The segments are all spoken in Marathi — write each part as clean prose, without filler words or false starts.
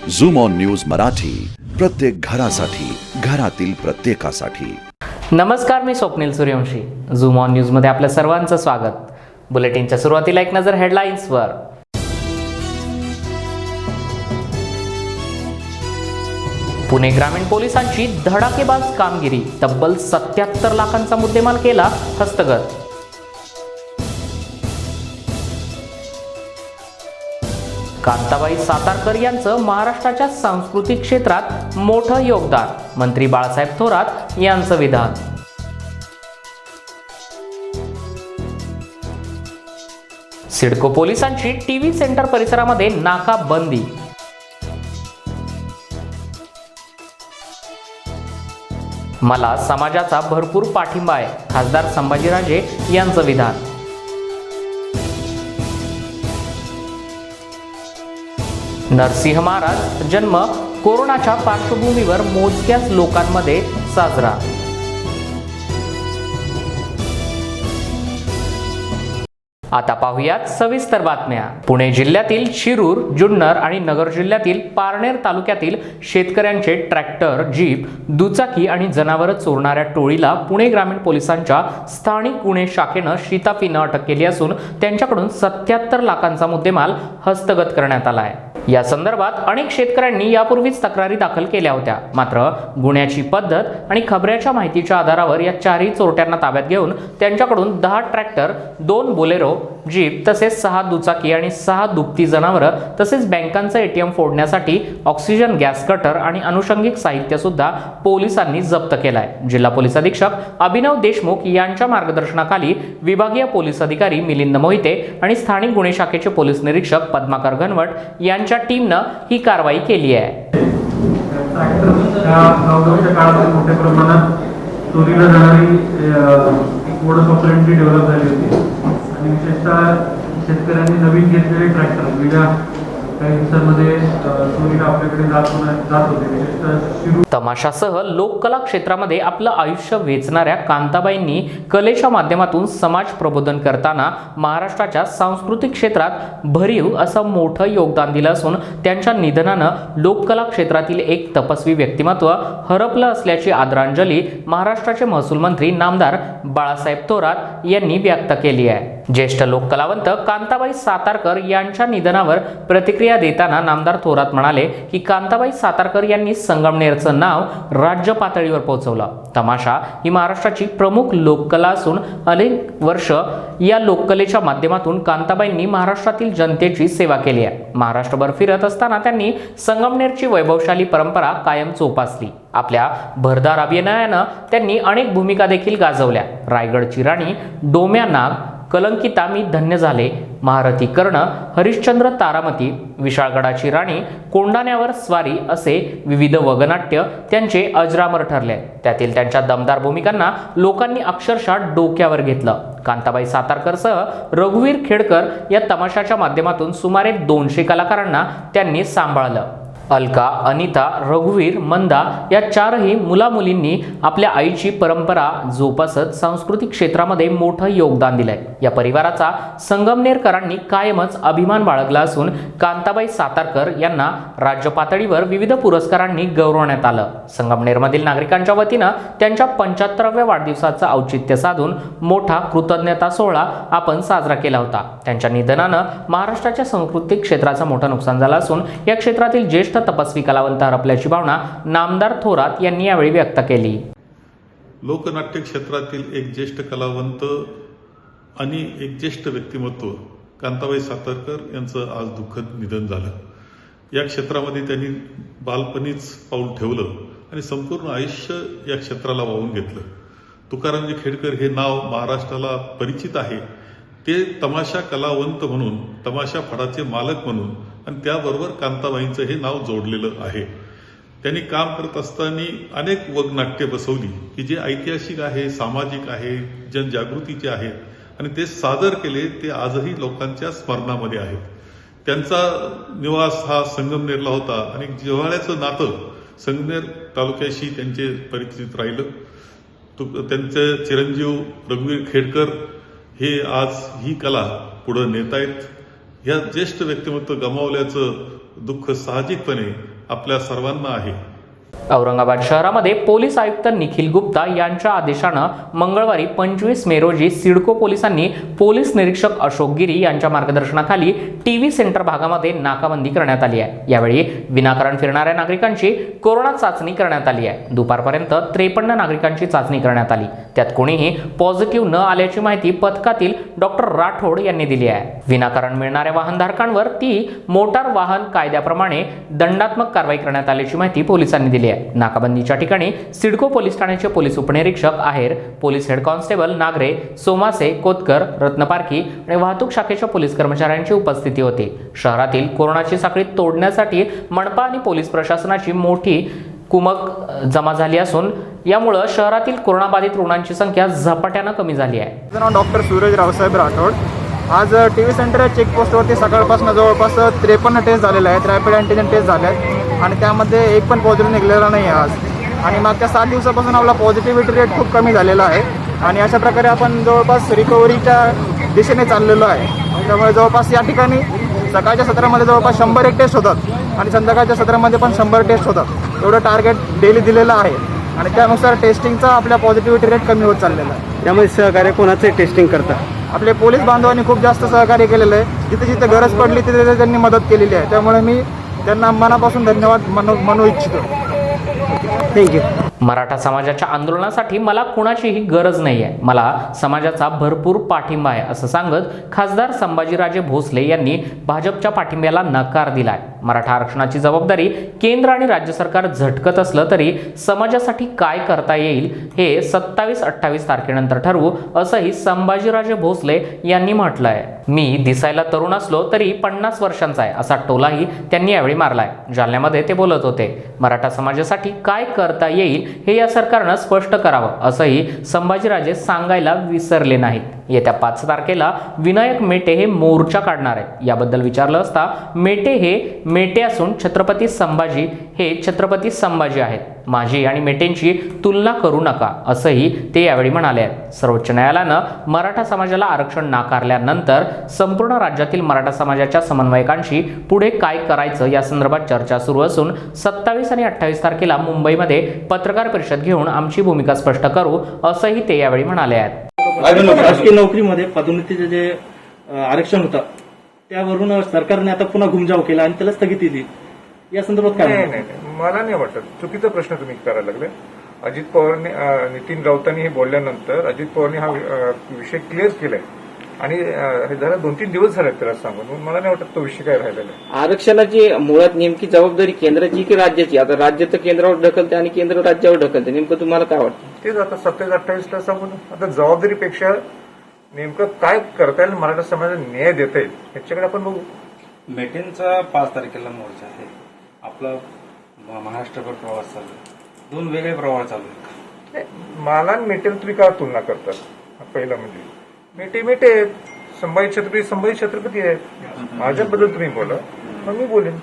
झूम ऑन न्यूज मराठी, प्रत्येक घरासाठी, घरातील प्रत्येकासाठी। नमस्कार, मी Swapnil Suryavanshi. Zoom on news मध्ये आपल्या सर्वांचं स्वागत। बुलेटिनच्या सुरुवातीला एक नजर हेडलाईन्सवर। पुणे ग्रामीण पोलिसांची धडाकेबाज कामगिरी, तब्बल 77 लाखांचा मुद्देमाल केला हस्तगत। कांताबाई सातारकर यांचं महाराष्ट्राच्या सांस्कृतिक क्षेत्रात मोठं योगदान, मंत्री बाळासाहेब थोरात यांचं विधान। सिडको पोलिसांची टीव्ही सेंटर परिसरामध्ये नाकाबंदी। मला समाजाचा भरपूर पाठिंबा आहे, खासदार संभाजीराजे यांचं विधान। नरसिंह महाराज जन्म कोरोनाच्या पार्श्वभूमीवर मोजक्याच लोकांमध्ये साजरा। आता पाहुयात सविस्तर बातम्या। पुणे जिल्ह्यातील शिरूर, जुन्नर आणि नगर जिल्ह्यातील पारनेर तालुक्यातील शेतकऱ्यांचे ट्रॅक्टर, जीप, दुचाकी आणि जनावरं चोरणाऱ्या टोळीला पुणे ग्रामीण पोलिसांच्या स्थानिक गुन्हे शाखेनं शिताफीनं अटक केली असून त्यांच्याकडून 77 लाखांचा मुद्देमाल हस्तगत करण्यात आला आहे। या संदर्भात अनेक शेतकऱ्यांनी यापूर्वीच तक्रारी दाखल केल्या होत्या, मात्र गुन्ह्याची पद्धत आणि खबऱ्याच्या माहितीच्या आधारावर या चारही चोरट्यांना ताब्यात घेऊन त्यांच्याकडून 10 ट्रॅक्टर, 2 बोलेरो, जीप तसेच 6 दुचाकी आणि 6 दुभती जनावरं तसेच बँकांचं एटीएम फोडण्यासाठी ऑक्सिजन गॅस कटर आणि अनुषंगिक साहित्य सुद्धा पोलिसांनी जप्त केलाय। जिल्हा पोलीस अधीक्षक अभिनव देशमुख यांच्या मार्गदर्शनाखाली विभागीय पोलीस अधिकारी मिलिंद मोहिते आणि स्थानिक गुन्हे शाखेचे पोलीस निरीक्षक पद्माकर घनवट यांच्या टीमनं ही कारवाई केली आहे। मोठ्या प्रमाणात चोरीला जाणारी एक मोडस ऑपरेंडी डेव्हलप झाली होती आणि विशेषतः शेतकऱ्यांनी नवीन घेतलेले ट्रॅक्टर वेगळ्या काही दिवसांमध्ये चोरीला आपल्याकडे जात होते। विशेषतः तमाशासह लोककला क्षेत्रामध्ये आपलं आयुष्य वेचणाऱ्या कांताबाईंनी कलेच्या माध्यमातून समाज प्रबोधन करताना महाराष्ट्राच्या सांस्कृतिक क्षेत्रात भरीव असं मोठं योगदान दिलं असून त्यांच्या निधनानं लोककला क्षेत्रातील एक तपस्वी व्यक्तिमत्व हरपलं असल्याची आदरांजली महाराष्ट्राचे महसूल मंत्री नामदार बाळासाहेब थोरात यांनी व्यक्त केली आहे। ज्येष्ठ लोककलावंत कांताबाई सातारकर यांच्या निधनावर प्रतिक्रिया देताना नामदार थोरात म्हणाले की कांताबाई सातारकर यांनी संगमनेरचं नाव राज्य पातळीवर पोहोचवलं। तमाशा ही महाराष्ट्राची प्रमुख लोककला असून अनेक वर्ष या लोककलेच्या माध्यमातून कांताबाईंनी महाराष्ट्रातील जनतेची सेवा केली आहे। महाराष्ट्रभर फिरत असताना त्यांनी संगमनेरची वैभवशाली परंपरा कायम जोपासली। आपल्या भरदार अभिनयानं त्यांनी अनेक भूमिका देखील गाजवल्या। रायगडची राणी, डोम्या नाग, कलंकिता मी धन्य झाले, महारथी कर्ण, हरिश्चंद्र तारामती, विशाळगडाची राणी, कोंडाण्यावर स्वारी असे विविध वगनाट्य त्यांचे अजरामर ठरले। त्यातील त्यांच्या दमदार भूमिकांना लोकांनी अक्षरशः डोक्यावर घेतलं। कांताबाई सातारकरसह रघुवीर खेडकर या तमाशाच्या माध्यमातून सुमारे 200 कलाकारांना त्यांनी सांभाळलं। अलका, अनिता, रघुवीर, मंदा या चारही मुलामुलींनी आपल्या आईची परंपरा जोपासत सांस्कृतिक क्षेत्रामध्ये मोठं योगदान दिलंय। या परिवाराचा संगमनेरकरांनी कायमच अभिमान बाळगला असून कांताबाई सातारकर यांना राज्य पातळीवर विविध पुरस्कारांनी गौरवण्यात आलं। संगमनेरमधील नागरिकांच्या वतीनं त्यांच्या 75व्या वाढदिवसाचं औचित्य साधून मोठा कृतज्ञता सोहळा आपण साजरा केला होता। त्यांच्या निधनानं महाराष्ट्राच्या सांस्कृतिक क्षेत्राचं मोठं नुकसान झालं असून या क्षेत्रातील ज्येष्ठ तपस्वी कलावंत हरपल्याची भावना नामदार थोरात यांनी यावेळी व्यक्त केली। लोकनाट्य क्षेत्रातील एक ज्येष्ठ कलावंत आणि एक ज्येष्ठ व्यक्तिमत्व कांताबाई सातारकर यांचं आज दुःखद निधन झालं। या क्षेत्रामध्ये त्यांनी बालपणीच पाऊल ठेवलं आणि संपूर्ण आयुष्य या क्षेत्राला वाहून घेतलं। तुकारामजी खेडकर हे नाव महाराष्ट्राला परिचित आहे। ते तमाशा कलावंत म्हणून, तमाशा फडाचे मालक म्हणून आणि त्याबरोबर कांताबाईंचं हे नाव जोडलेलं आहे। त्यांनी काम करत असताना अनेक वगनाट्य बसवली की जे ऐतिहासिक आहे, सामाजिक आहे, जनजागृतीचे आहेत आणि ते सादर केले। ते आजही लोकांच्या स्मरणामध्ये आहेत। त्यांचा निवास हा संगमनेरला होता आणि जिव्हाळ्याचं नातं संगमनेर तालुक्याशी त्यांचे परिचित राहिलं। त्यांचे चिरंजीव रघुवीर खेडकर हे आज ही कला पुढे नेतायत। या ज्येष्ठ व्यक्तिमत्व गमावल्याचं दुःख साहजिकपणे आपल्या सर्वांना आहे. औरंगाबाद शहरामध्ये पोलीस आयुक्त निखिल गुप्ता यांच्या आदेशानं मंगळवारी 25 मे रोजी सिडको पोलिसांनी पोलीस निरीक्षक अशोक गिरी यांच्या मार्गदर्शनाखाली टीव्ही सेंटर भागामध्ये नाकाबंदी करण्यात आली आहे. यावेळी विनाकारण फिरणाऱ्या नागरिकांची कोरोना चाचणी करण्यात आली आहे. दुपारपर्यंत 53 नागरिकांची चाचणी करण्यात आली. त्यात कोणीही पॉझिटिव्ह न आल्याची माहिती पथकातील डॉक्टर राठोड यांनी दिली आहे. विनाकारण मिळणाऱ्या वाहनधारकांवर मोटार वाहन कायद्याप्रमाणे दंडात्मक कारवाई करण्यात आल्याची माहिती पोलिसांनी दिली आहे. नाकाबंदीच्या ठिकाणी सिडको पोलीस ठाण्याचे पोलीस उपनिरीक्षक Aher, police head constable Nagare, Somase, Kotkar, Ratnaparkhi आणि वाहतूक शाखेच्या पोलीस कर्मचाऱ्यांची उपस्थिती होती. शहरातील कोरोनाची साखळी तोडण्यासाठी मनपा आणि पोलीस प्रशासनाची मोठी कुमक जमा झाली असून यामुळे शहरातील कोरोनाबाधित रुग्णांची संख्या झपाट्यानं कमी झाली आहे. माझं नाव डॉक्टर सूरज रावसाहेब राठोड. आज टीव्ही सेंटर चेकपोस्टवरती सकाळपासून जवळपास 53 टेस्ट झालेले आहेत, रॅपिड अँटीजन टेस्ट झाले आहेत आणि त्यामध्ये एक पण पॉझिटिव्ह निघालेला नाही आहे आज. आणि मागच्या 7 दिवसापासून आपला पॉझिटिव्हिटी रेट खूप कमी झालेला आहे आणि अशा प्रकारे आपण जवळपास रिकव्हरीच्या दिशेने चाललेलो आहे. त्यामुळे जवळपास या ठिकाणी सकाळच्या सत्रामध्ये जवळपास 101 टेस्ट होतात आणि संध्याकाळच्या सत्रामध्ये पण 100 टेस्ट होतात. एवढं टार्गेट डेली दिलेलं आहे आणि त्यानुसार टेस्टिंगचा आपल्या पॉझिटिव्हिटी रेट कमी होत चाललेला आहे. त्यामध्ये सहकार्य कोणाचे टेस्टिंग करतात? आपले पोलीस बांधवांनी खूप जास्त सहकार्य केलेलं आहे. जिथे जिथे गरज पडली तिथे त्यांनी मदत केलेली आहे. त्यामुळे मी त्यांना मनापासून धन्यवाद म्हणू इच्छितो. थँक्यू. मराठा समाजाच्या आंदोलनासाठी मला कुणाचीही गरज नाही आहे. मला समाजाचा भरपूर पाठिंबा आहे असं सांगत खासदार संभाजीराजे भोसले यांनी भाजपच्या पाठिंब्याला नकार दिलाय. मराठा आरक्षणाची जबाबदारी केंद्र आणि राज्य सरकार झटकत असलं तरी समाजासाठी काय करता येईल हे 27-28 तारखेनंतर ठरवू असंही संभाजीराजे भोसले यांनी म्हटलं आहे. मी दिसायला तरुण असलो तरी 50 वर्षांचा आहे असा टोलाही त्यांनी यावेळी मारलाय. जालन्यामध्ये ते बोलत होते. मराठा समाजासाठी काय करता येईल हे या सरकारनं स्पष्ट करावं असंही संभाजीराजे सांगायला विसरले नाहीत. येत्या 5 तारखेला विनायक मेटे हे मोर्चा काढणार आहेत. याबद्दल विचारलं असता मेटे हे मेटे असून छत्रपती संभाजी हे छत्रपती संभाजी आहेत. माझी आणि मेटेंची तुलना करू नका असंही ते यावेळी म्हणाले आहेत. सर्वोच्च न्यायालयानं मराठा समाजाला आरक्षण नाकारल्यानंतर संपूर्ण राज्यातील मराठा समाजाच्या समन्वयकांशी पुढे काय करायचं या संदर्भात चर्चा सुरू असून 27 आणि 28 तारखेला मुंबईमध्ये पत्रकार परिषद घेऊन आमची भूमिका स्पष्ट करू असंही ते यावेळी म्हणाले आहेत. राजकीय नोकरीमध्ये पदोन्नतीचे जे आरक्षण होतं त्यावरून सरकारने आता पुन्हा घुमजाव केला आणि त्याला स्थगिती दिली. या संदर्भात काय? नाही, मला नाही वाटत. चुकीचा प्रश्न तुम्ही करायला लागले. अजित पवारने नितीन राऊतांनी हे बोलल्यानंतर अजित पवारने हा विषय क्लिअर केलाय आणि हे जरा 2-3 दिवस झाले त्याला सांगून. मला नाही वाटत तो विषय काय राहिलेला आहे. आरक्षणाची मुळात नेमकी जबाबदारी केंद्राची की राज्याची? आता राज्य तर केंद्रावर ढकलते आणि केंद्र राज्यावर ढकलते. नेमकं तुम्हाला काय वाटतं? तेच आता 27-28ला सांगून आता जबाबदारीपेक्षा नेमकं काय करता येईल, मराठा समाजाला न्याय देता येईल याच्याकडे आपण बघू. मेटेंचा 5 तारखेला मोर्चा आहे. आपला महाराष्ट्रभर प्रवास चालू आहे. 2 वेगळे प्रवास चालू आहेत. मला आणि मेटेल तुम्ही का तुलना करतात? पहिलं म्हणजे मेटे संभाजी छत्रपती आहे. माझ्याबद्दल तुम्ही बोला, मग मी बोलेन.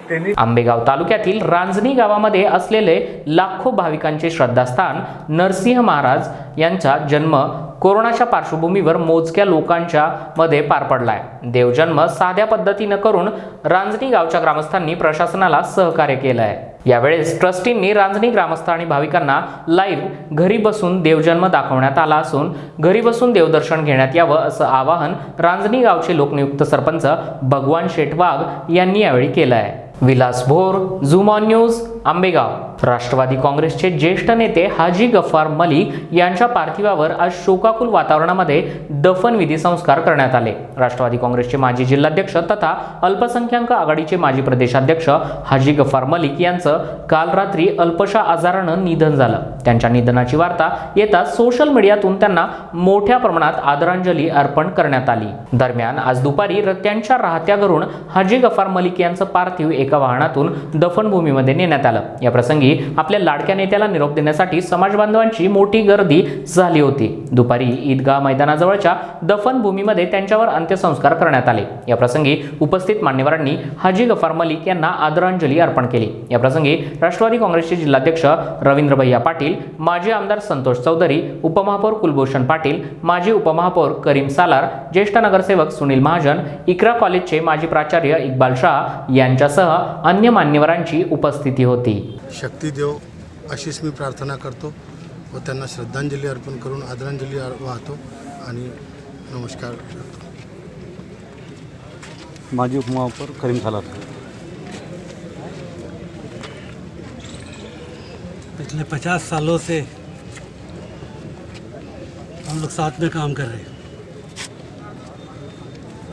त्यांनी आंबेगाव तालुक्यातील रांजणी गावामध्ये असलेले लाखो भाविकांचे श्रद्धास्थान नरसिंह महाराज यांचा जन्म कोरोनाच्या पार्श्वभूमीवर मोजक्या लोकांच्या मध्ये पार पडलाय. देवजन्म साध्या पद्धतीनं करून रांजणी गावच्या ग्रामस्थांनी प्रशासनाला सहकार्य केलं आहे. यावेळेस ट्रस्टींनी रांजणी ग्रामस्थ आणि भाविकांना लाईव्ह घरी बसून देवजन्म दाखवण्यात आला असून घरी बसून देवदर्शन घेण्यात यावं असं आवाहन रांजणी गावचे लोकनियुक्त सरपंच भगवान शेटवाघ यांनी यावेळी केलं आहे. Vilas Bhor, zoom on news, Ambegaon. Rashtrawadi काँग्रेसचे ज्येष्ठ नेते हाजी गफ्फार मलिक यांच्या पार्थिवावर आज शोकाकुल वातावरणामध्ये दफनविधी संस्कार करण्यात आले. राष्ट्रवादी काँग्रेसचे माजी जिल्हाध्यक्ष तथा अल्पसंख्याक आघाडीचे माजी प्रदेशाध्यक्ष हाजी गफ्फार मलिक यांचं काल रात्री अल्पशा आजारानं निधन झालं. त्यांच्या निधनाची वार्ता येताच सोशल मीडियातून त्यांना मोठ्या प्रमाणात आदरांजली अर्पण करण्यात आली. दरम्यान आज दुपारी त्यांच्या राहत्या घरून हाजी गफ्फार मलिक यांचं पार्थिव एका वाहनातून दफनभूमीमध्ये नेण्यात आलं. या प्रसंगी आपल्या लाडक्या नेत्याला निरोप देण्यासाठी समाज बांधवांची मोठी गर्दी झाली होती. दुपारी ईदगाह मैदानाजवळच्या दफनभूमीमध्ये त्यांच्यावर अंत्यसंस्कार करण्यात आले। या प्रसंगी उपस्थित मान्यवरांनी हाजी गफार मलिक यांना आदरांजली अर्पण केली। या प्रसंगी राष्ट्रवादी काँग्रेसचे जिल्हाध्यक्ष रवींद्र भैया पाटील, माजी आमदार संतोष चौधरी, उपमहापौर कुलभूषण पाटील, माजी उपमहापौर करीम सालार, ज्येष्ठ नगरसेवक सुनील महाजन, इकरा कॉलेजचे माजी प्राचार्य इक्बाल शाह यांच्यासह अन्य मान्यवरांची उपस्थिती होती। शक्ती देव अशीच मी प्रार्थना करतो व त्यांना श्रद्धांजली अर्पण करून आदरांजली वाहतो आणि नमस्कार करतो। माजी उपमहापौर करीम सालार। पिछले 50 सालों से हम लोग साथ में काम कर रहे हैं।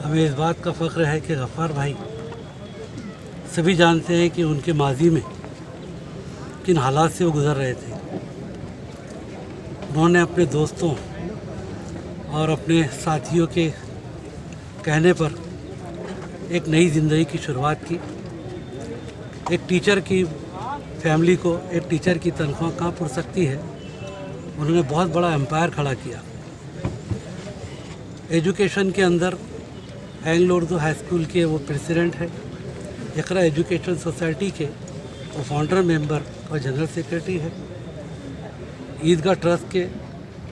हमें इस बात का फ़ख्र है कि गफ़ार भाई सभी जानते हैं कि उनके माजी में किन हालात से वो गुज़र रहे थे। उन्होंने अपने दोस्तों और अपने साथियों के कहने पर एक नई ज़िंदगी की शुरुआत की। एक टीचर की फैमिली को एक टीचर की तनख्वाह कहाँ पुर सकती है, उन्होंने बहुत बड़ा एम्पायर खड़ा किया। एजुकेशन के अंदर एंग्लो उर्दू हाई स्कूल के वो प्रेसिडेंट है, इकरा एजुकेशन सोसाइटी के वो फाउंडर मेंबर और जनरल सेक्रेटरी है। ईदगाह ट्रस्ट के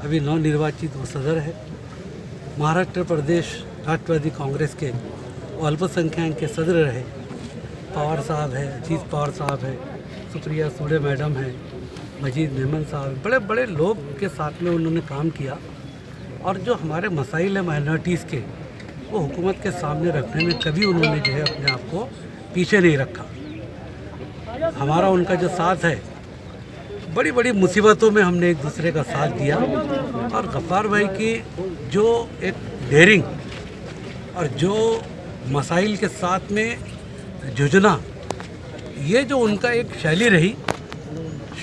अभी नवनिर्वाचित वो सदर है। महाराष्ट्र प्रदेश राष्ट्रवादी कांग्रेस के वो अल्पसंख्यक के सदर रहे। पवार साहब है, अजीत पवार साहब है, सुप्रिया सूड़े मैडम है, मजीद मेमन साहब, बड़े बड़े लोग के साथ में उन्होंने काम किया। और जो हमारे मसाइल है माइनॉरिटीज़ के, वो हुकूमत के सामने रखने में कभी उन्होंने जो है अपने आप को पीछे नहीं रखा। हमारा उनका जो साथ है, बड़ी बड़ी मुसीबतों में हमने एक दूसरे का साथ दिया। और गफ़ार भाई की जो एक डेयरिंग और जो मसाइल के साथ में जुझना, ये जो उनका एक शैली रही,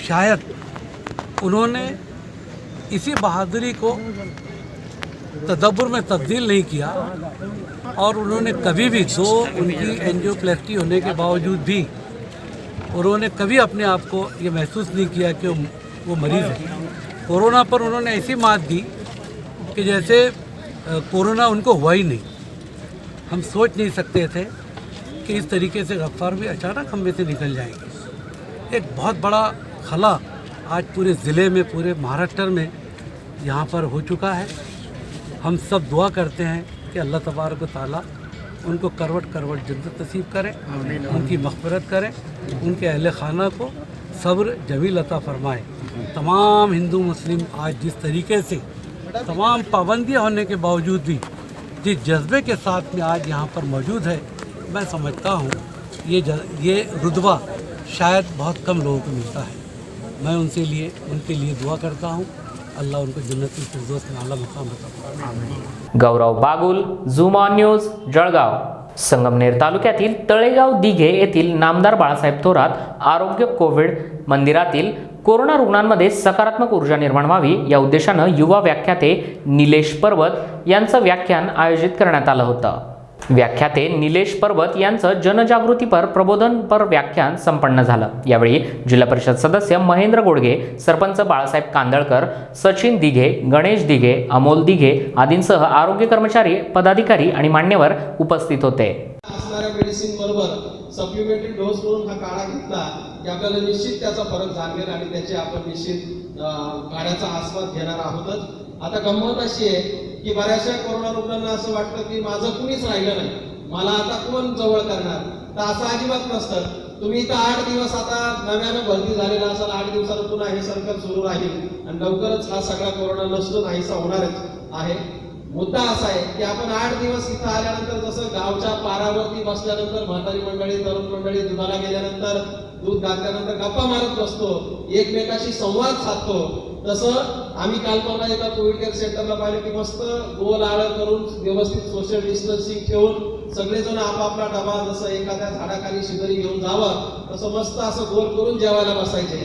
शायद उन्होंने इसी बहादुरी को तदब्बुर में तब्दील नहीं किया। और उन्होंने कभी भी उनकी एंजियोप्लास्टी होने के बावजूद भी उन्होंने कभी अपने आप को ये महसूस नहीं किया कि वो मरीज़ है। कोरोना पर उन्होंने ऐसी मात दी कि जैसे कोरोना उनको हुआ ही नहीं। हम सोच नहीं सकते थे कि इस तरीके से गफ्फार भी अचानक हम में से निकल जाएंगे। एक बहुत बड़ा खला आज पूरे ज़िले में, पूरे महाराष्ट्र में यहाँ पर हो चुका है। हम सब दुआ करते हैं कि अल्लाह तबारक व तआला उनको करवट करवट जन्नत नसीब करें, उनकी मग़फ़िरत करें, उनके अहले खाना को सब्र जमील अता फरमाए। तमाम हिंदू मुस्लिम आज जिस तरीके से तमाम पाबंदियाँ होने के बावजूद भी जिस जज्बे के साथ में आज यहाँ पर मौजूद है, मैं समझता हूँ ये रुतबा शायद बहुत कम लोगों को मिलता है। मैं उनके लिए दुआ करता हूँ, अल्लाह उनको जन्नतुल फिरदौस में आला मकाम अता। Gaurav Bagul, zoom on news, Jalgaon. Sangamner तालुक्यातील तळेगाव दिघे येथील नामदार बाळासाहेब थोरात आरोग्य कोविड मंदिरातील कोरोना रुग्णांमध्ये सकारात्मक ऊर्जा निर्माण व्हावी या उद्देशानं युवा व्याख्याते निलेश पर्वत यांचं व्याख्यान आयोजित करण्यात आलं होतं। व्याख्याते निलेश पर्वत यांचं जनजागृतीपर प्रबोधनपर व्याख्यान संपन्न झालं। यावेळी जिल्हा परिषद सदस्य महेंद्र गोडगे, सरपंच बाळासाहेब कांदळकर, सचिन दिघे, गणेश दिघे, अमोल दिघे आदींसह आरोग्य कर्मचारी, पदाधिकारी आणि मान्यवर उपस्थित होते। असणाऱ्या मेडिसिन बरोबर सप्लिमेंटरी डोस करून हा काढा घेतला की आपल्याला निश्चित त्याचा फरक जाणवेल आणि त्याचे आपण निश्चित काढ्याचा आस्वाद घेणार आहोतच। आता गंमत अशी आहे की बऱ्याचशा कोरोना रुग्णांना असं वाटतं की माझं कुणीच राहिलं नाही, मला आता कोण जवळ करणार, तर असं अजिबात नसतं। तुम्ही इथं 8 दिवस आता नव्यानं भरती झालेला असाल, 8 दिवसात पुन्हा हे संकट सुरू राहील आणि लवकरच हा सगळा कोरोना नसतो नाहीसा होणारच आहे। मुद्दा असा आहे की आपण 8 दिवस इथं आल्यानंतर जसं गावच्या पारावरती बसल्यानंतर म्हातारी मंडळी, तरुण मंडळी दुधाला गेल्यानंतर, दूध घातल्यानंतर गप्पा मारत बसतो, एकमेकाशी संवाद साधतो, तसं आम्ही काल परवा एका कोविड केअर सेंटरला पाहिलं की मस्त गोल आळं करून व्यवस्थित सोशल डिस्टन्सिंग ठेवून सगळेजण आपापला डबा जसं एखाद्या झाडाखाली शिदरी घेऊन जावं तसं मस्त असं गोल करून जेवायला बसायचे।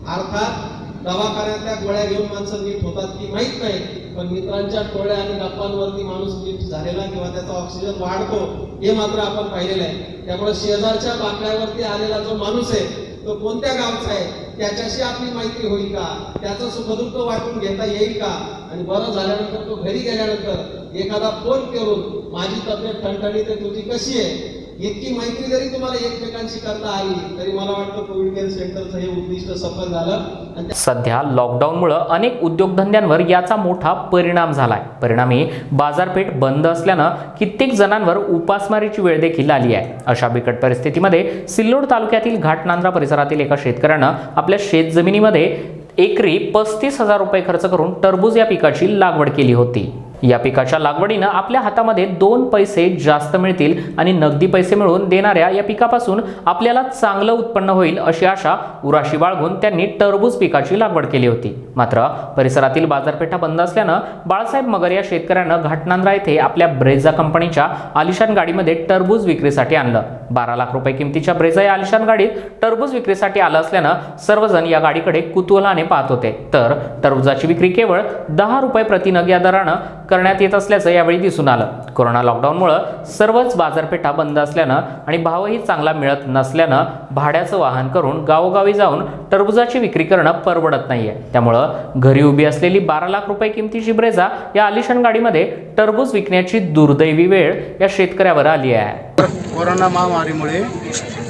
अर्थात दवाखान्यातल्या गोळ्या घेऊन माणसं नीट होतात की माहित नाही, पण मित्रांच्या टोळ्या आणि गप्पांवरती माणूस नीट झालेला किंवा त्याचा ऑक्सिजन वाढतो हे मात्र आपण पाहिलेलं आहे। त्यामुळे शेजारच्या बाकड्यावरती आलेला जो माणूस आहे तो कोणत्या गावचा आहे, त्याच्याशी आपली मैत्री होईल का, त्याचं सुखदुःख वाटून घेता येईल का, आणि बरं झाल्यानंतर तो घरी गेल्यानंतर एखादा फोन करून माझी तब्येत ठणठणीत आहे, तुझी कशी आहे, इतकी मैत्री जरी तुम्हाला एकमेकांशी करता आली तरी मला वाटतं कोविड केअर सेंटरचं हे उद्दिष्ट सफल झालं. आणि सध्या लॉकडाऊनमुळे अनेक उद्योगधंद्यांवर याचा मोठा परिणाम झालाय. परिणामी बाजारपेठ बंद असल्यानं कित्येक जणांवर उपासमारीची वेळ देखील आली आहे. अशा बिकट परिस्थितीमध्ये सिल्लोड तालुक्यातील घाटनांद्रा परिसरातील एका शेतकऱ्यानं आपल्या शेतजमिनीमध्ये एकरी 35,000 रुपये खर्च करून टरबूज या पिकाची लागवड केली होती. या पिकाच्या लागवडीनं आपल्या हातामध्ये 2 पैसे जास्त मिळतील आणि नगदी पैसे मिळवून देणाऱ्या या पिकापासून आपल्याला चांगलं उत्पन्न होईल अशी आशा उराशी बाळगून त्यांनी टरबूज पिकाची लागवड केली होती. मात्र परिसरातील बाजारपेठा बंद असल्यानं बाळासाहेब मगर या शेतकऱ्यानं घाटनांद्रा येथे आपल्या ब्रेझा कंपनीच्या आलिशान गाडीमध्ये टरबूज विक्रीसाठी आणलं. 12 लाख रुपये किमतीच्या ब्रेझा या आलिशान गाडीत टरबूज विक्रीसाठी आलं असल्यानं सर्वजण या गाडीकडे कुतूहलाने पाहत होते. तर टरबूजाची विक्री केवळ 10 रुपये प्रति नग या दरानं करण्यात येत असल्याचं यावेळी दिसून आलं. कोरोना लॉकडाऊनमुळे सर्वच बाजारपेठा बंद असल्यानं आणि भावही चांगला मिळत नसल्यानं भाड्याचं वाहन करून गावोगावी जाऊन टरबूजाची विक्री करणं परवडत नाहीये. त्यामुळं घरी उभी असलेली 12 लाख रुपये किमतीची ब्रेझा या आलिशान गाडीमध्ये टरबूज विकण्याची दुर्दैवी वेळ या शेतकऱ्यावर आली आहे. कोरोना महामारीमुळे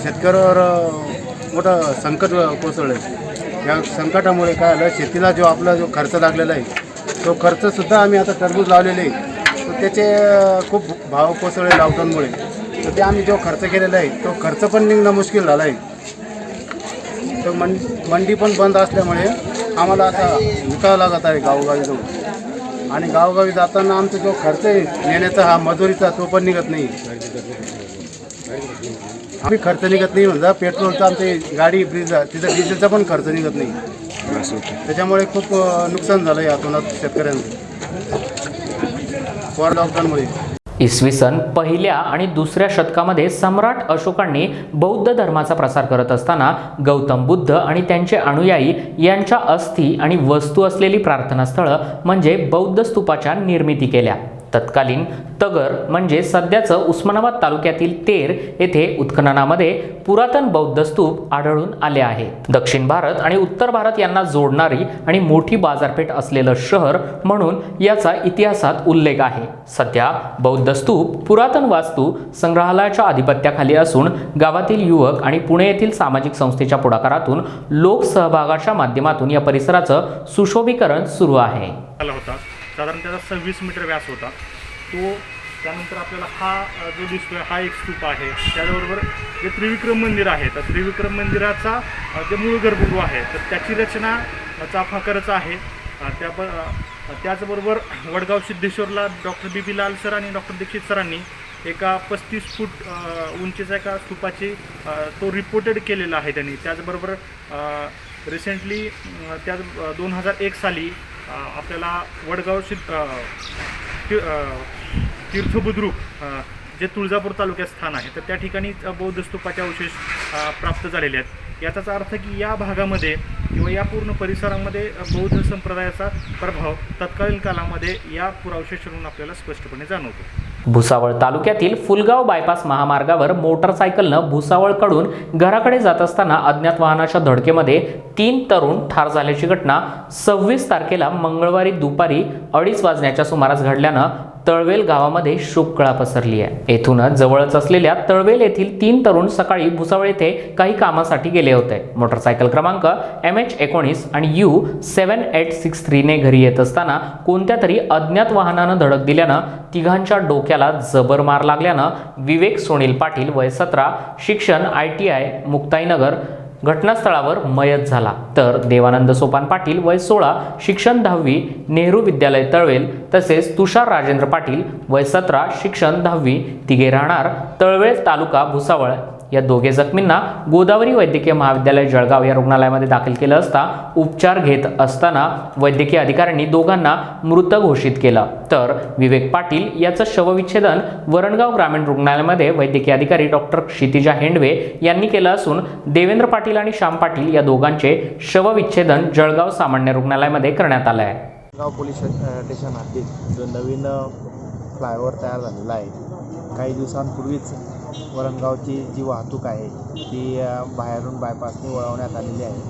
शेतकऱ्यावर मोठं संकट कोसळलं. या संकटामुळे काय आलं, शेतीला जो आपला जो खर्च लागलेला आहे तो खर्चसुद्धा आम्ही आता टरबूज लावलेले आहे तर त्याचे खूप भाव कोसळले लॉकडाऊनमुळे. तर ते आम्ही जो खर्च केलेला आहे तो खर्च पण निघणं मुश्किल झाला आहे. तर मंडी पण बंद असल्यामुळे आम्हाला आता विकावं लागत आहे गावोगावी जाऊन. आणि गावोगावी जाताना आमचा जो खर्च आहे नेण्याचा हा मजुरीचा तो पण निघत नाही. आम्ही खर्च निघत नाही म्हणजे पेट्रोलचा आमची गाडी ब्रिजा तिथं डिझेलचा पण खर्च निघत नाही. त्याच्यामुळे खूप नुकसान झालं यातून शेतकऱ्यांचं लॉकडाऊनमुळे. इसवी सन पहिल्या आणि दुसऱ्या शतकामध्ये सम्राट अशोकांनी बौद्ध धर्माचा प्रसार करत असताना गौतम बुद्ध आणि त्यांचे अनुयायी यांच्या अस्थी आणि वस्तू असलेली प्रार्थनास्थळं म्हणजे बौद्ध स्तूपाच्या निर्मिती केल्या. तत्कालीन तगर म्हणजे सध्याचं उस्मानाबाद तालुक्यातील तेर येथे उत्खननामध्ये पुरातन बौद्ध स्तूप आढळून आले आहेत. दक्षिण भारत आणि उत्तर भारत यांना जोडणारी आणि मोठी बाजारपेठ असलेलं शहर म्हणून याचा इतिहासात उल्लेख आहे. सध्या बौद्ध स्तूप पुरातन वास्तू संग्रहालयाच्या आधिपत्याखाली असून गावातील युवक आणि पुणे येथील सामाजिक संस्थेच्या पुढाकारातून लोकसहभागाच्या माध्यमातून या परिसराचं सुशोभीकरण सुरू आहे. साधारण त्याचा 26 मीटर व्यास होता तो. त्यानंतर आपल्याला हा जो दिसतोय हा एक स्तूप आहे. त्याचबरोबर जे त्रिविक्रम मंदिर आहे तर त्रिविक्रम मंदिराचा जे मूळ गर्भगृह आहे तर त्याची रचना चाफाकरच आहे. त्याचबरोबर वडगाव सिद्धेश्वरला डॉक्टर बी लाल सर आणि डॉक्टर दीक्षित सरांनी एका 35 फूट उंचीचा एका स्तूपाची तो रिपोर्टेड केलेला आहे त्यांनी. त्याचबरोबर रिसेंटली त्या 2001 साली आपल्याला वडगाव तीर्थबुद्रुक जे तुळजापूर तालुक्यात स्थान आहे तर त्या ठिकाणी बौद्ध स्तूपाचे अवशेष प्राप्त झालेले आहेत. याचाच अर्थ की या भागामध्ये किंवा या पूर्ण परिसरामध्ये बौद्ध संप्रदायाचा प्रभाव तत्कालीन कालामध्ये या पुरावशेषावरून आपल्याला स्पष्टपणे जाणवतो. भुसावळ तालुक्यातील फुलगाव बायपास महामार्गावर मोटरसायकलनं भुसावळकडून घराकडे जात असताना अज्ञात वाहनाच्या धडकेमध्ये 3 तरुण ठार झाल्याची घटना 26 तारखेला मंगळवारी दुपारी 2:30 वाजण्याच्या सुमारास घडल्यानं तळवेल गावामध्ये शोककळा पसरली आहे. येथूनच जवळच असलेल्या तळवेल येथील 3 तरुण सकाळी भुसावळ येथे काही कामासाठी गेले होते. मोटरसायकल क्रमांक MH19 आणि U7863 ने घरी येत असताना कोणत्या तरी अज्ञात वाहनानं धडक दिल्यानं तिघांच्या डोक्याला जबर मार लागल्यानं विवेक सोनील पाटील वय 17 शिक्षण ITI मुक्ताईनगर घटनास्थळावर मयत झाला. तर देवानंद सोपान पाटील वय 16 शिक्षण 10वी नेहरू विद्यालय तळवेल तसेच तुषार राजेंद्र पाटील वय 17 शिक्षण 10वी तिघे राहणार तळवेल तालुका भुसावळ या दोघे जखमींना गोदावरी वैद्यकीय महाविद्यालय जळगाव या रुग्णालयामध्ये दाखल केलं असता उपचार घेत असताना वैद्यकीय अधिकाऱ्यांनी दोघांना मृत घोषित केलं. तर विवेक पाटील याचं शवविच्छेदन वरणगाव ग्रामीण रुग्णालयामध्ये वैद्यकीय अधिकारी डॉक्टर क्षितिजा हेंडवे यांनी केलं असून देवेंद्र पाटील आणि श्याम पाटील या दोघांचे शवविच्छेदन जळगाव सामान्य रुग्णालयामध्ये करण्यात आलं आहे. गाव पोलीस स्टेशन हद्दीत जो नवीन फ्लायओव्हर तयार झालेला आहे काही दिवसांपूर्वीच वरणगावची जी वाहतूक आहे ती बाहेरून बायपासने वळवण्यात आलेली आहे.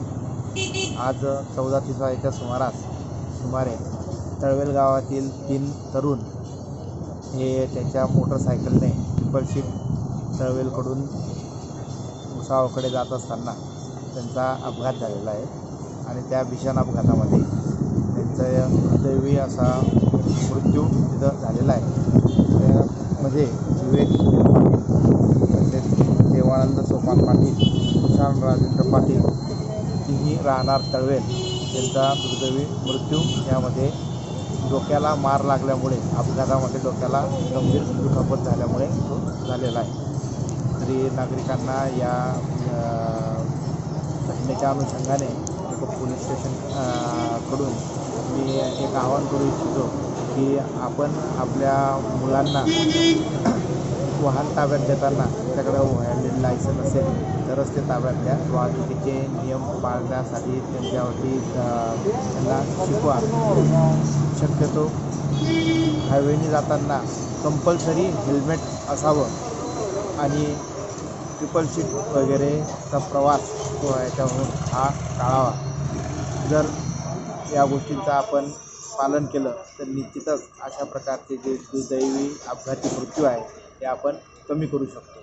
आज 14:30 वाजेच्या सुमारे तळवेल गावातील 3 तरुण हे त्यांच्या मोटरसायकलने ट्रिपल शीट तळवेलकडून भुसावळकडे जात असताना त्यांचा अपघात झालेला आहे आणि त्या भीषण अपघातामध्ये त्यांचा दुर्दैवी असा मृत्यू तिथं झालेला आहे. त्यामध्ये विवेक पाटील, देवानंद सोपान पाटील, कुशाल राजेंद्र पाटील तिन्ही राहणार तळवेल यांचा दुर्दैवी मृत्यू यामध्ये डोक्याला मार लागल्यामुळे अपघातामध्ये डोक्याला गंभीर दुखापत झाल्यामुळे तो झालेला आहे. तरी नागरिकांना या घटनेच्या अनुषंगाने पोलीस स्टेशन कडून मी एक आवाहन करू इच्छितो की आपण आपल्या मुलांना वाहन ताब्यात देताना त्याच्याकडं व्हॅलिड लायसन असेल तरच ते ताब्यात द्या. वाहतुकीचे नियम पाळण्यासाठी त्यांच्यावरती त्यांना शिकवा. शक्यतो हायवेने जाताना कंपल्सरी हेल्मेट असावं आणि ट्रिपल शीट वगैरेचा प्रवास याच्यावरून हा टाळावा. जर या गोष्टींचं आपण पालन केलं तर निश्चितच अशा प्रकारचे जे दुर्दैवी अपघाती मृत्यू आहे ते आपण कमी करू शकतो.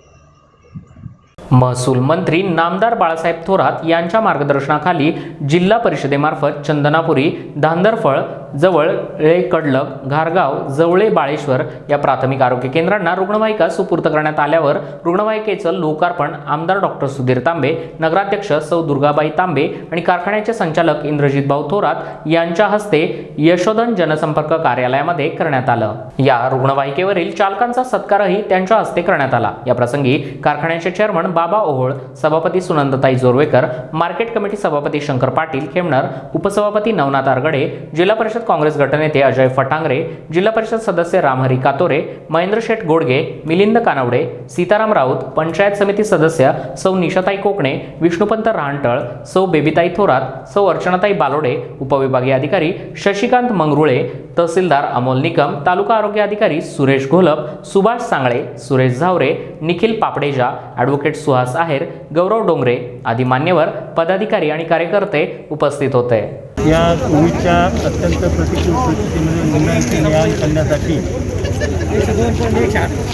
महसूल मंत्री नामदार बाळासाहेब थोरात यांच्या मार्गदर्शनाखाली जिल्हा परिषदेमार्फत चंदनापुरी, धांदरफळ, जवळे कडलक, घारगाव, जवळे बाळेश्वर या प्राथमिक आरोग्य केंद्रांना रुग्णवाहिका सुपूर्द करण्यात आल्यावर रुग्णवाहिकेचं लोकार्पण आमदार डॉक्टर सुधीर तांबे, नगराध्यक्ष सौ दुर्गाबाई तांबे आणि कारखान्याचे संचालक इंद्रजित भाऊ थोरात यांच्या हस्ते यशोधन जनसंपर्क कार्यालयामध्ये करण्यात आलं. या रुग्णवाहिकेवरील चालकांचा सत्कारही त्यांच्या हस्ते करण्यात आला. या प्रसंगी कारखान्याचे चेअरमन बाबा ओहोळ, सभापती सुनंदताई जोरवेकर, मार्केट कमिटी सभापती शंकर पाटील खेमनर, उपसभापती नवनाथ आरगडे, जिल्हा परिषद काँग्रेस गटनेते अजय फटांगरे, जिल्हा परिषद सदस्य रामहरी कातोरे, महेंद्र शेठ गोडगे, मिलिंद कानवडे, सीताराम राऊत, पंचायत समिती सदस्य सौ निशाताई कोकणे, विष्णुपंत रहांटळ, सौ बेबीताई थोरात, सौ अर्चनाताई बालोडे, उपविभागीय अधिकारी शशिकांत मंगरुळे, तहसीलदार अमोल निकम, तालुका आरोग्य अधिकारी सुरेश घोलप, सुभाष सांगळे, सुरेश झावरे, निखिल पापडेजा, ॲडव्होकेट सुहास आहेर, गौरव डोंगरे आदी मान्यवर पदाधिकारी आणि कार्यकर्ते उपस्थित होते. या कोविडच्या अत्यंत प्रतिकूल परिस्थितीमध्ये रुग्णांचे निदान करण्यासाठी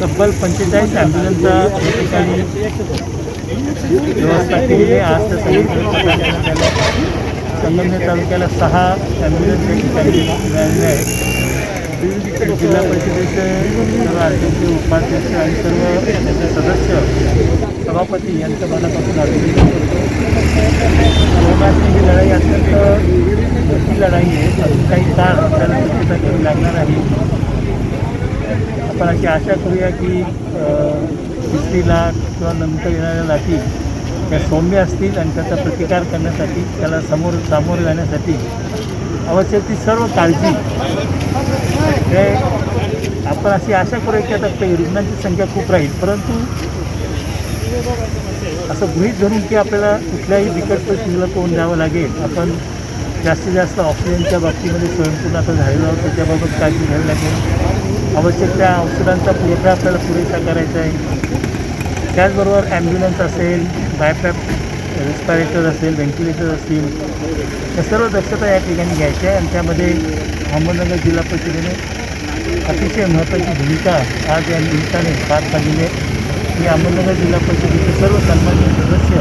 तब्बल 45 ॲम्ब्युलन्सचा या ठिकाणी व्यवस्था केलेली आहे. आज तर संगमनेर तालुक्याला 6 ॲम्ब्युलन्स या ठिकाणी मिळालेले आहेत. जिल्हा परिषदेचे सर्व अध्यक्ष, उपाध्यक्ष आणि सर्व त्याचे सदस्य, सभापती यांचं मनापासून अभिनंदन करतो. कोरोनाची ही लढाई अत्यंत मोठी लढाई आहे. अजून काही काळ आपल्याला त्यासाठी लागणार आहे. आपण अशी आशा करूया की 30 लाख किंवा नंतर येणाऱ्या लाटी त्या सौम्य असतील आणि त्याचा प्रतिकार करण्यासाठी त्याला सामोरं जाण्यासाठी आवश्यक ती सर्व काळजी हे आपण अशी आशा करूया की आता रुग्णांची संख्या खूप राहील, परंतु असं गृहीत धरून की आपल्याला कुठल्याही बिकट परिस्थितीला तोंड द्यावं लागेल. आपण जास्तीत जास्त ऑक्सिजनच्या बाबतीमध्ये स्वयंपूर्ण आता झालेलो आहोत. त्याच्याबाबत काळजी घ्यावी लागेल. आवश्यक त्या औषधांचा पुरवठा आपल्याला पुरेसा करायचा आहे. त्याचबरोबर ॲम्ब्युलन्स असेल, बायपॅप रेस्पिरेटर असेल, व्हेंटिलेटर असतील, या सर्व दक्षता या ठिकाणी घ्यायच्या आहे. आणि त्यामध्ये अहमदनगर जिल्हा परिषदेने अतिशय महत्त्वाची भूमिका आज या निमित्ताने पार पाडलेली आहे. मी अहमदनगर जिल्हा परिषदेचे सर्व सन्माननीय सदस्य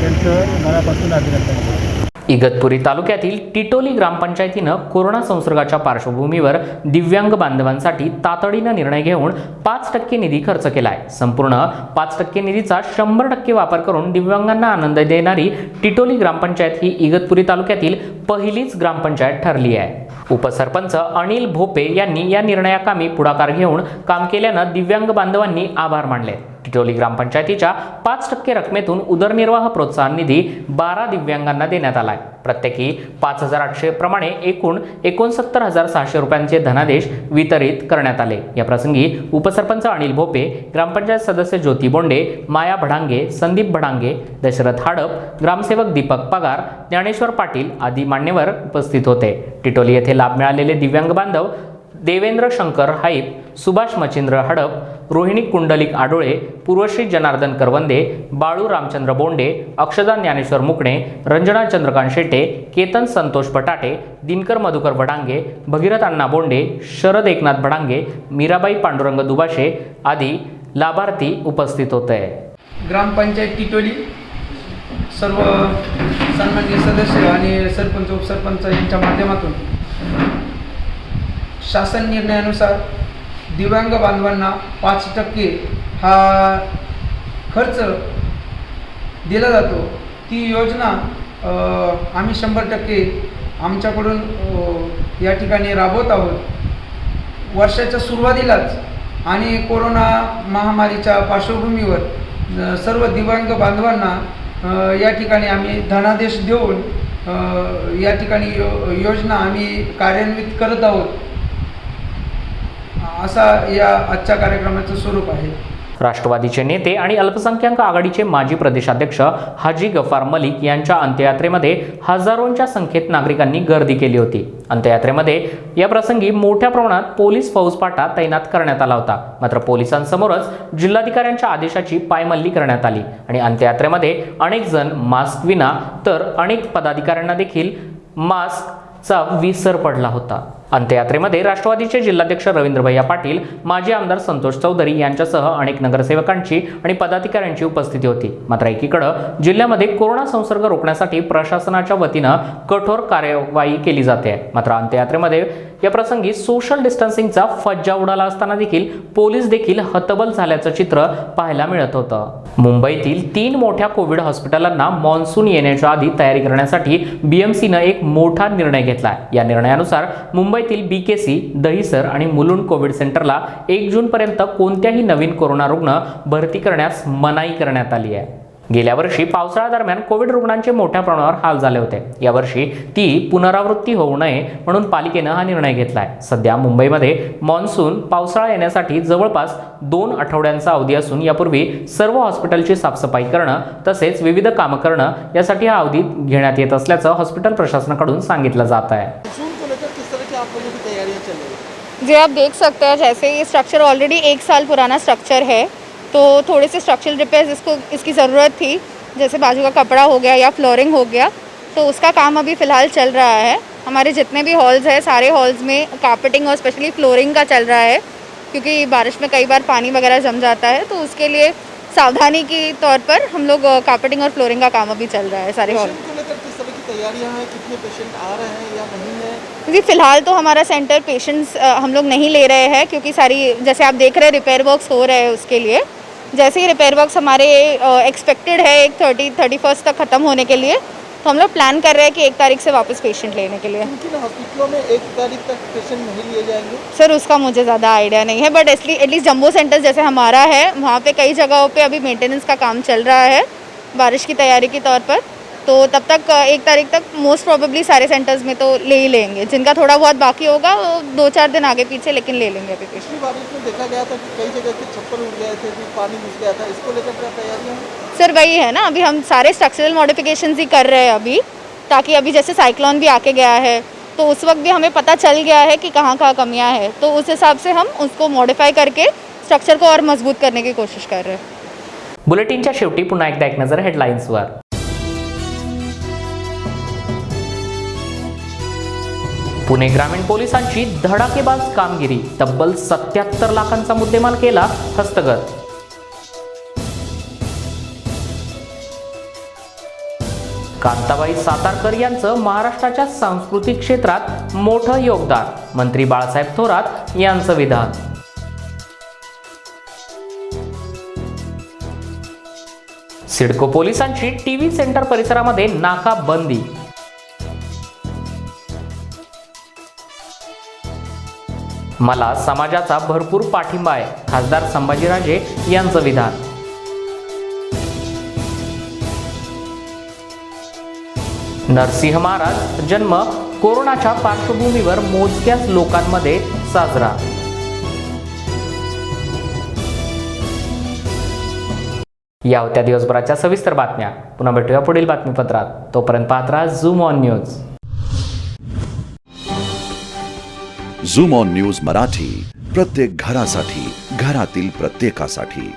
यांचं मनापासून अभिनंदन करतो. इगतपुरी तालुक्यातील टिटोली ग्रामपंचायतीनं कोरोना संसर्गाच्या पार्श्वभूमीवर दिव्यांग बांधवांसाठी तातडीनं निर्णय घेऊन 5% निधी खर्च केलाय. संपूर्ण 5% निधीचा 100% वापर करून दिव्यांगांना आनंद देणारी टिटोली ग्रामपंचायत ही इगतपुरी तालुक्यातील पहिलीच ग्रामपंचायत ठरली आहे. उपसरपंच अनिल भोपे यांनी या निर्णयाकामी पुढाकार घेऊन काम केल्यानं दिव्यांग बांधवांनी आभार मानले. टिटोली ग्रामपंचायतीच्या 5% रकमेतून उदरनिर्वाह प्रोत्साहन निधी 12 दिव्यांगांना देण्यात आलाय. प्रत्येकी 5,800 प्रमाणे एकूण 69,600 रुपयांचे धनादेश वितरित करण्यात आले. या प्रसंगी उपसरपंच अनिल भोपे, ग्रामपंचायत सदस्य ज्योती बोंडे, माया भडांगे, संदीप भडांगे, दशरथ हाडप, ग्रामसेवक दीपक पगार, ज्ञानेश्वर पाटील आदी मान्यवर उपस्थित होते. टिटोली येथे लाभ मिळालेले दिव्यांग बांधव देवेंद्र शंकर हाईप, सुभाष मच्छिंद्र हडप, रोहिणी कुंडलिक आडोळे, पूर्वश्री जनार्दन करवंदे, बाळू रामचंद्र बोंडे, अक्षदा ज्ञानेश्वर मुकणे, रंजना चंद्रकांत शेटे, केतन संतोष बटाटे, दिनकर मधुकर भडांगे, भगीरथ अण्णा बोंडे, शरद एकनाथ भडांगे, मीराबाई पांडुरंग दुबाशे आदी लाभार्थी उपस्थित होते. ग्रामपंचायत टिटोली सर्व सन्माननीय सदस्य आणि सरपंच उपसरपंच यांच्या माध्यमातून शासन निर्णयानुसार दिव्यांग बांधवांना 5% हा खर्च दिला जातो. ती योजना आम्ही 100% आमच्याकडून या ठिकाणी राबवत आहोत. वर्षाच्या सुरुवातीलाच आणि कोरोना महामारीच्या पार्श्वभूमीवर सर्व दिव्यांग बांधवांना या ठिकाणी आम्ही धनादेश देऊन या ठिकाणी योजना आम्ही कार्यान्वित करत आहोत. असा या आजच्या कार्यक्रमाचं स्वरूप आहे. राष्ट्रवादीचे नेते आणि अल्पसंख्याक आघाडीचे माजी प्रदेशाध्यक्ष हाजी गफार मलिक यांच्या अंत्ययात्रेमध्ये हजारोंच्या संख्येत नागरिकांनी गर्दी केली होती. अंत्ययात्रेमध्ये या प्रसंगी मोठ्या प्रमाणात पोलीस फौजफाटा तैनात करण्यात आला होता. मात्र पोलिसांसमोरच जिल्हाधिकाऱ्यांच्या आदेशाची पायमल्ली करण्यात आली आणि अंत्ययात्रेमध्ये अनेक जण मास्क विना तर अनेक पदाधिकाऱ्यांना देखील मास्कचा विसर पडला होता. अंत्ययात्रेमध्ये राष्ट्रवादीचे जिल्हाध्यक्ष रवींद्र भैया पाटील, माजी आमदार संतोष चौधरी यांच्यासह अनेक नगरसेवकांची आणि पदाधिकाऱ्यांची उपस्थिती होती. मात्र एकीकडे जिल्ह्यामध्ये कोरोना संसर्ग रोखण्यासाठी प्रशासनाच्या वतीनं कठोर कार्यवाही केली जाते. मात्र अंत्ययात्रेमध्ये या प्रसंगी सोशल डिस्टन्सिंगचा फज्जा उडाला असताना देखील पोलीस देखील हतबल झाल्याचं चित्र पाहायला मिळत होतं. मुंबईतील 3 मोठ्या कोविड हॉस्पिटलांना मॉन्सून येण्याच्या आधी तयारी करण्यासाठी BMCनं एक मोठा निर्णय घेतला. या निर्णयानुसार मुंबईतील BKC, दहिसर आणि मुलुंड कोविड सेंटरला 1 जूनपर्यंत कोणत्याही नवीन कोरोना रुग्ण भरती करण्यास मनाई करण्यात आली आहे. गेल्या वर्षी पावसाळ्या दरम्यान कोविड रुग्णांचे मोठ्या प्रमाणावर हाल झाले होते. यावर्षी ती पुनरावृत्ती होऊ नये म्हणून पालिकेनं हा निर्णय घेतलाय. सध्या मुंबईमध्ये मॉन्सून पावसाळा येण्यासाठी जवळपास 2 आठवड्यांचा अवधी असून यापूर्वी सर्व हॉस्पिटलची साफसफाई करणं तसेच विविध कामं करणं यासाठी हा अवधी घेण्यात येत असल्याचं हॉस्पिटल प्रशासनाकडून सांगितलं जात आहे. जी आप देख सकते हैं, जैसे ये स्ट्रक्चर ऑलरेडी 1 साल पुराना स्ट्रक्चर है, तो थोड़े से स्ट्रक्चरल रिपेयर्स इसकी ज़रूरत थी. जैसे बाजू का कपड़ा हो गया या फ्लोरिंग हो गया, तो उसका काम अभी फ़िलहाल चल रहा है. हमारे जितने भी हॉल्स हैं सारे हॉल्स में कार्पेटिंग और स्पेशली फ्लोरिंग का चल रहा है, क्योंकि बारिश में कई बार पानी वगैरह जम जाता है. तो उसके लिए सावधानी के तौर पर हम लोग कार्पेटिंग और फ्लोरिंग का काम अभी चल रहा है सारे हॉल. तैयारियां हैं, कितने पेशेंट आ रहे हैं या नहीं है? जी फिलहाल तो हमारा सेंटर पेशेंट्स हम लोग नहीं ले रहे हैं, क्योंकि सारी जैसे आप देख रहे हैं रिपेयर वर्क्स हो रहे हैं. उसके लिए जैसे ही रिपेयर वर्क्स हमारे एक्सपेक्टेड है 31 तक ख़त्म होने के लिए, तो हम लोग प्लान कर रहे हैं कि 1 तारीख से वापस पेशेंट लेने के लिए. किन हॉस्पिटलों में 1 तारीख तक पेशेंट नहीं लिए जाएंगे? सर उसका मुझे ज़्यादा आइडिया नहीं है, बट एटलीस्ट जम्बो सेंटर जैसे हमारा है वहाँ पे कई जगहों पे अभी मेंटेनेंस का काम चल रहा है बारिश की तैयारी के तौर पर. तो तब तक 1 तारीख तक मोस्ट प्रोबेबली सारे सेंटर्स में तो ले ही लेंगे. जिनका थोड़ा बहुत बाकी होगा वो 2-4 दिन आगे पीछे लेकिन ले लेंगे अभी पेशेंट. बारिश में देखा गया था कि कई जगह के छप्पर उड़ गए थे, पानी घुस गया था. इसको लेकर क्या तैयारियां हैं? सर वही है ना, अभी हम सारे स्ट्रक्चरल मॉडिफिकेशंस ही कर रहे हैं अभी, ताकि अभी जैसे साइक्लोन भी आके गया है तो उस वक्त भी हमें पता चल गया है कि कहाँ कहाँ कमियाँ हैं. तो उस हिसाब से हम उसको मॉडिफाई करके स्ट्रक्चर को और मजबूत करने की कोशिश कर रहे हैं. बुलेटिनच्या शेवटी पुन्हा एकदा एक नजर हेडलाईन्सवर. पुणे ग्रामीण पोलिसांची धडाकेबाज कामगिरी, तब्बल 77 लाखांचा मुद्देमाल केला हस्तगत. कांताबाई सातारकर यांचं महाराष्ट्राच्या सांस्कृतिक क्षेत्रात मोठं योगदान, मंत्री बाळासाहेब थोरात यांचं विधान. सिडको पोलिसांची टीव्ही सेंटर परिसरामध्ये नाकाबंदी. मला समाजाचा भरपूर पाठिंबा आहे, खासदार संभाजीराजे यांचं विधान. नरसिंह महाराज जन्म कोरोनाच्या पार्श्वभूमीवर मोजक्याच लोकांमध्ये साजरा. या होत्या दिवसभराच्या सविस्तर बातम्या. पुन्हा भेटूया पुढील बातमीपत्रात. तोपर्यंत पाहत राहा zoom on news. Zoom on news Marathi, प्रत्येक घरासाठी, घरातील प्रत्येकासाठी.